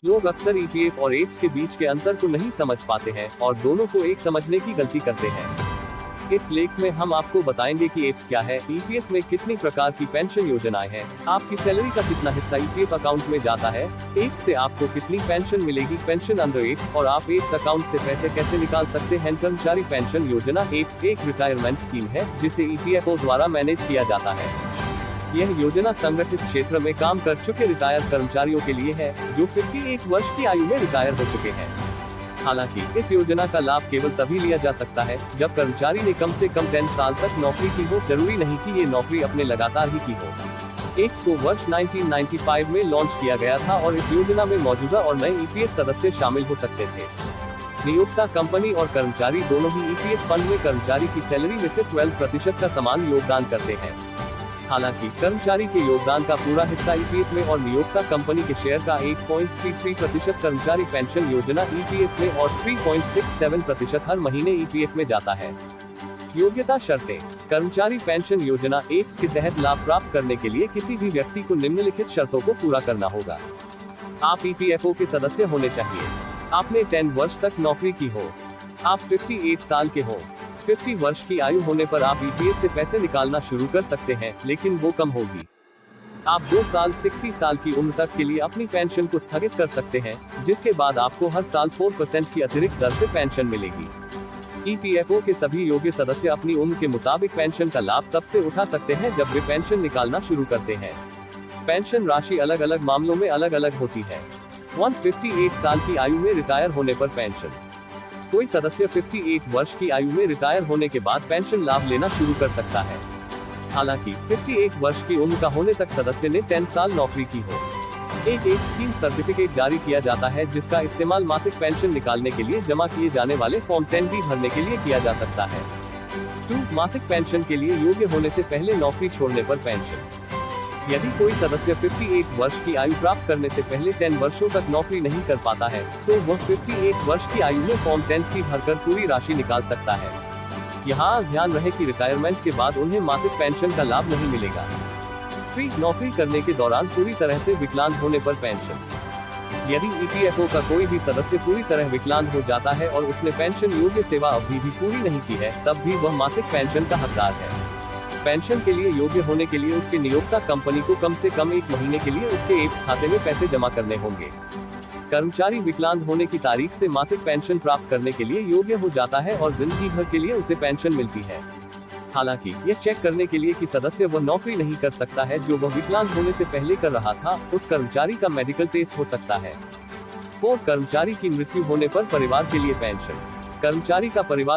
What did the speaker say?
लोग अक्सर ईपीएफ और एप्स के बीच के अंतर को नहीं समझ पाते हैं और दोनों को एक समझने की गलती करते हैं। इस लेख में हम आपको बताएंगे कि एप्स क्या है, ईपीएस में कितनी प्रकार की पेंशन योजनाएं हैं, आपकी सैलरी का कितना हिस्सा ईपीएफ अकाउंट में जाता है, एप्स से आपको कितनी पेंशन मिलेगी, पेंशन अंडर एप्स और आप एप्स अकाउंट से पैसे कैसे निकाल सकते हैं। कर्मचारी पेंशन योजना एप्स एक रिटायरमेंट स्कीम है जिसे ईपीएफओ द्वारा मैनेज किया जाता है। यह योजना संगठित क्षेत्र में काम कर चुके रिटायर कर्मचारियों के लिए है जो 51 वर्ष की आयु में रिटायर हो चुके हैं। हालांकि इस योजना का लाभ केवल तभी लिया जा सकता है जब कर्मचारी ने कम से कम 10 साल तक नौकरी की हो। जरूरी नहीं कि ये नौकरी अपने लगातार ही की हो। एप्स को वर्ष 1995 में लॉन्च किया गया था और इस योजना में मौजूदा और नए ईपीएफ सदस्य शामिल हो सकते थे। नियोक्ता कंपनी और कर्मचारी दोनों ही ईपीएफ फंड में कर्मचारी की सैलरी में से 12% का समान योगदान करते हैं। हालांकि कर्मचारी के योगदान का पूरा हिस्सा ईपीएफ में और नियोक्ता कंपनी के शेयर का 8.33% कर्मचारी पेंशन योजना ईपीएस में और 3.67% हर महीने ईपीएफ में जाता है। योग्यता शर्तें। कर्मचारी पेंशन योजना एप्स के तहत लाभ प्राप्त करने के लिए किसी भी व्यक्ति को निम्नलिखित शर्तों को पूरा करना होगा। आप ईपीएफओ के सदस्य होने चाहिए। आपने 10 वर्ष तक नौकरी की हो। आप 58 साल के हो। 50 वर्ष की आयु होने पर आप ईपीएस से पैसे निकालना शुरू कर सकते हैं, लेकिन वो कम होगी। आप 2 साल 60 साल की उम्र तक के लिए अपनी पेंशन को स्थगित कर सकते हैं, जिसके बाद आपको हर साल 4% की अतिरिक्त दर से पेंशन मिलेगी। ईपीएफओ के सभी योग्य सदस्य अपनी उम्र के मुताबिक पेंशन का लाभ तब से उठा सकते हैं जब वे पेंशन निकालना शुरू करते हैं। पेंशन राशि अलग अलग मामलों में अलग अलग होती है। 158 साल की आयु में रिटायर होने पर पेंशन। कोई सदस्य 58 वर्ष की आयु में रिटायर होने के बाद पेंशन लाभ लेना शुरू कर सकता है। हालांकि 58 वर्ष की उम्र का होने तक सदस्य ने 10 साल नौकरी की हो। एक स्कीम सर्टिफिकेट जारी किया जाता है जिसका इस्तेमाल मासिक पेंशन निकालने के लिए जमा किए जाने वाले फॉर्म 10B भरने के लिए किया जा सकता है। 2. मासिक पेंशन के लिए योग्य होने से पहले नौकरी छोड़ने पर पेंशन। यदि कोई सदस्य 58 वर्ष की आयु प्राप्त करने से पहले 10 वर्षों तक नौकरी नहीं कर पाता है, तो वह 58 वर्ष की आयु में फॉर्म 10C भरकर पूरी राशि निकाल सकता है। यहाँ ध्यान रहे कि रिटायरमेंट के बाद उन्हें मासिक पेंशन का लाभ नहीं मिलेगा। 3. नौकरी करने के दौरान पूरी तरह से विकलांग होने पर पेंशन। यदि ईपीएफओ का कोई भी सदस्य पूरी तरह विकलांग हो जाता है और उसने पेंशन योग्य सेवा अवधि भी पूरी नहीं की है, तब भी वह मासिक पेंशन का हकदार है। पेंशन के लिए योग्य होने के लिए उसके नियोक्ता कंपनी को कम से कम 1 महीने के लिए उसके एप्स खाते में पैसे जमा करने होंगे। कर्मचारी विकलांग होने की तारीख से मासिक पेंशन प्राप्त करने के लिए योग्य हो जाता है और जिंदगी भर के लिए उसे पेंशन मिलती है। हालांकि यह चेक करने के लिए कि सदस्य वह नौकरी नहीं कर सकता है जो वह विकलांग होने से पहले कर रहा था, उस कर्मचारी का मेडिकल टेस्ट हो सकता है। 4. कर्मचारी की मृत्यु होने पर परिवार के लिए पेंशन। कर्मचारी का परिवार